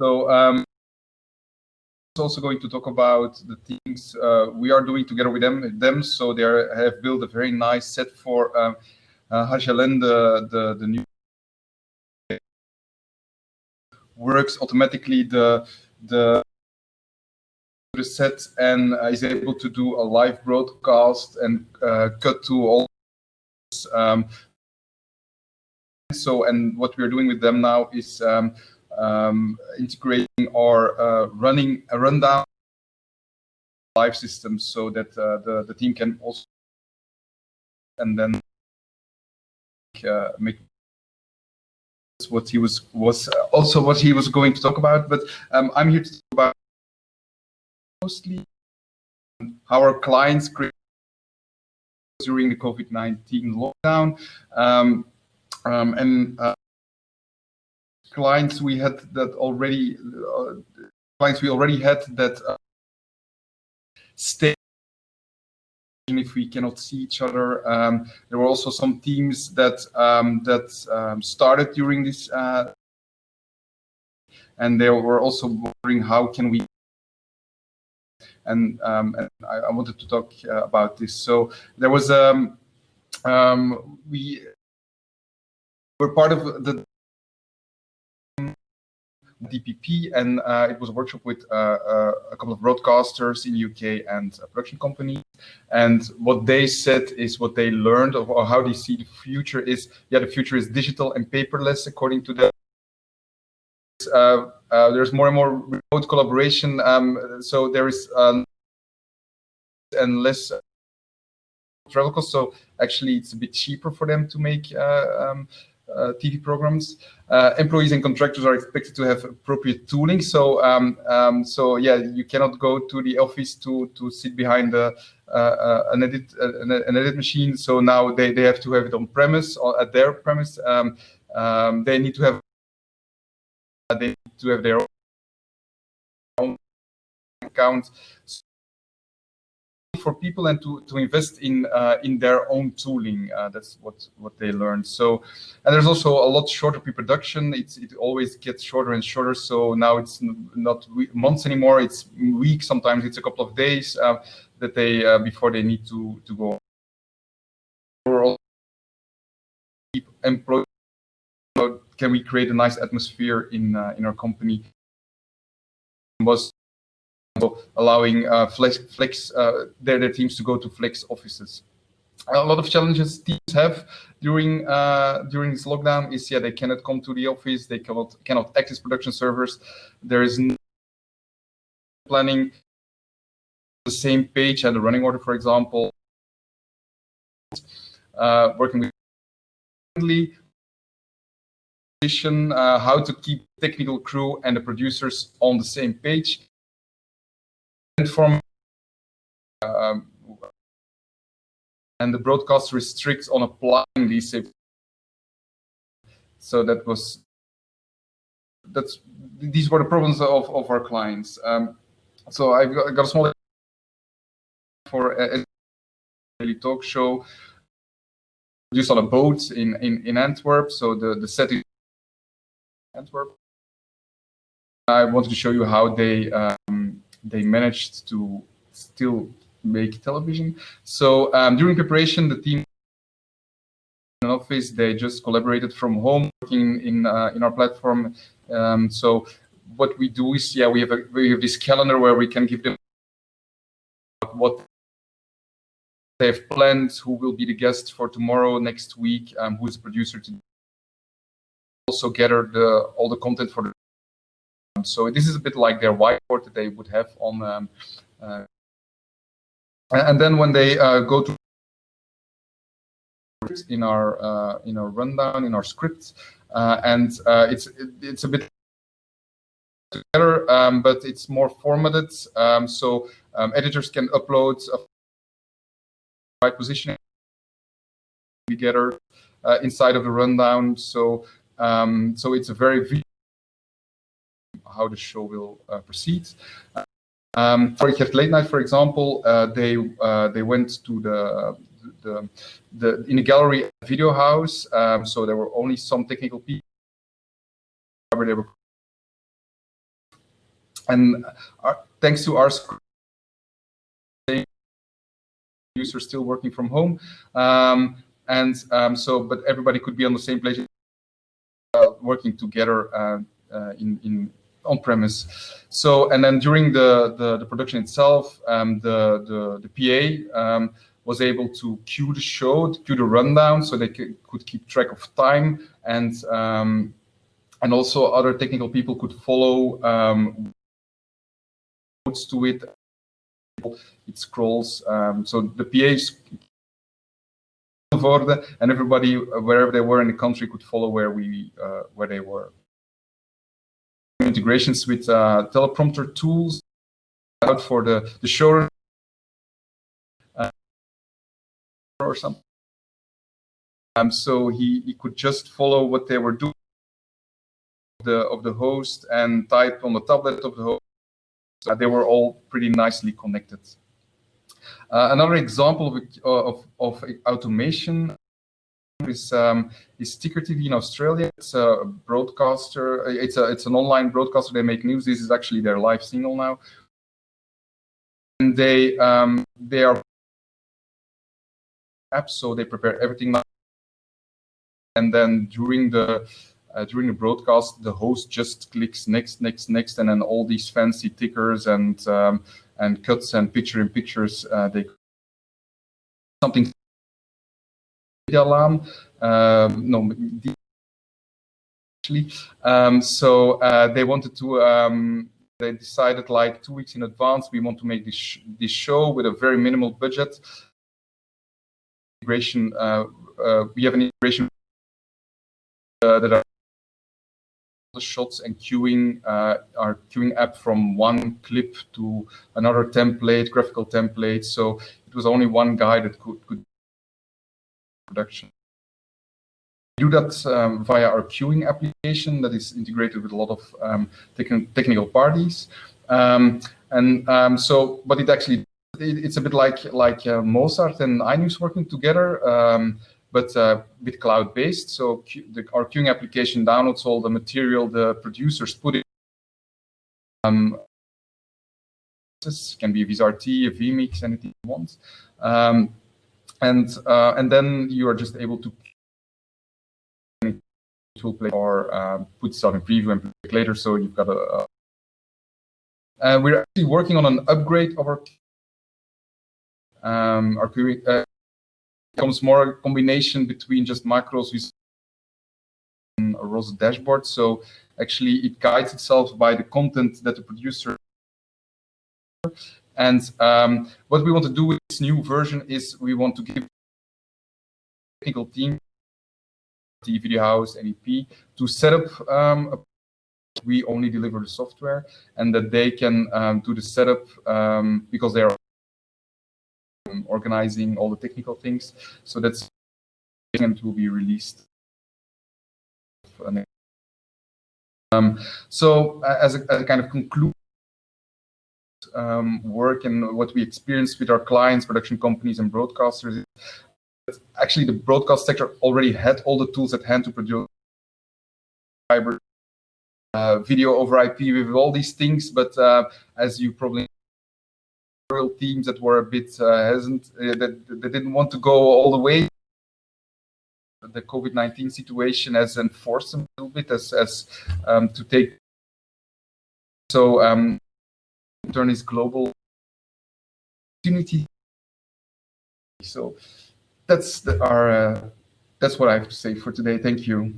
So also going to talk about the things we are doing together with them. So they have built a very nice set for HLN, the new works automatically the set and is able to do a live broadcast and cut to all. So, and what we're doing with them now is integrating or running a rundown live system so that the team can also and then make what he was also what he was going to talk about. But I'm here to talk about mostly how our clients create during the COVID-19 lockdown. Clients we had that already, clients we already had that stay if we cannot see each other. There were also some teams that started during this, and they were also wondering how can we. And I wanted to talk about this. So there was we were part of the DPP, and it was a workshop with a couple of broadcasters in UK and a production company. And what they said is what they learned or how they see the future is, the future is digital and paperless, according to them. There's more and more remote collaboration, so there is and less travel costs. So actually, it's a bit cheaper for them to make TV programs. Employees and contractors are expected to have appropriate tooling. So, so yeah, you cannot go to the office to sit behind an edit machine. So now they have to have it on premise or at their premise. They need to have their own account for people and to invest in their own tooling. That's what they learned. So, and there's also a lot shorter pre-production. It always gets shorter and shorter. So now it's not months anymore. It's weeks. Sometimes it's a couple of days that they before they need to go. We're also keep employed. Can we create a nice atmosphere in our company? Was allowing flex their teams to go to flex offices. A lot of challenges teams have during this lockdown is they cannot come to the office, they cannot access production servers. There is no planning the same page and the running order, for example. Working with how to keep technical crew and the producers on the same page. And the broadcast restricts on applying these safety. So these were the problems of our clients. So I got a small for a daily talk show produced on a boat in Antwerp. So the set is Antwerp. I wanted to show you how they managed to still make television. So during preparation, the team in an office, they just collaborated from home, working in our platform. So what we do is, we have this calendar where we can give them what they have planned, who will be the guest for tomorrow, next week, who is the producer to also gather all the content for the. So this is a bit like their whiteboard that they would have on. And then when they go to in our rundown, in our script, and it's a bit together, but it's more formatted. So editors can upload a right position together inside of the rundown. So so it's a very how the show will proceed. For Get Late Night, for example, they went to in the gallery video house. So there were only some technical people. They were And thanks to our users still working from home, but everybody could be on the same place, working together in on-premise. So, and then during the production itself, the PA was able to cue the show, cue the rundown, so they could keep track of time, and also other technical people could follow notes to it. It scrolls, so the PAs and everybody, wherever they were in the country, could follow where they were. Integrations with teleprompter tools out for the show or something. So he could just follow what they were doing of the host and type on the tablet of the host. So they were all pretty nicely connected. Another example of automation is Ticker TV in Australia. It's a broadcaster. It's an online broadcaster. They make news. This is actually their live signal now, and they are apps, so they prepare everything. And then during the broadcast, the host just clicks next, and then all these fancy tickers and cuts and picture-in-pictures, they something alarm. No, actually. So they wanted to. They decided like 2 weeks in advance, we want to make this show with a very minimal budget. Integration. We have an integration that are the shots and queuing, our queuing app from one clip to another template, graphical template. So it was only one guy that could production. We do that via our queuing application that is integrated with a lot of technical parties. So, but it's a bit like Mozart and iNews working together. But a bit cloud-based. So our queuing application downloads all the material the producers put in. This can be a VizRT, a vMix, anything you want. And then you are just able to tool play or put stuff in preview and play later. So you've got we're actually working on an upgrade of our queuing. Becomes more a combination between just macros with a ROS dashboard. So actually it guides itself by the content that the producer. And what we want to do with this new version is we want to give the technical team, the video house, NEP, to set up we only deliver the software, and that they can do the setup because they are organizing all the technical things. So that's and it will be released. So as a kind of conclude work and what we experience with our clients, production companies and broadcasters, actually the broadcast sector already had all the tools at hand to produce fiber, video over IP with all these things, but as you probably teams that were a bit hesitant, that they didn't want to go all the way. The COVID-19 situation has enforced them a little bit as to take. So turn is global opportunity. So that's what I have to say for today. Thank you.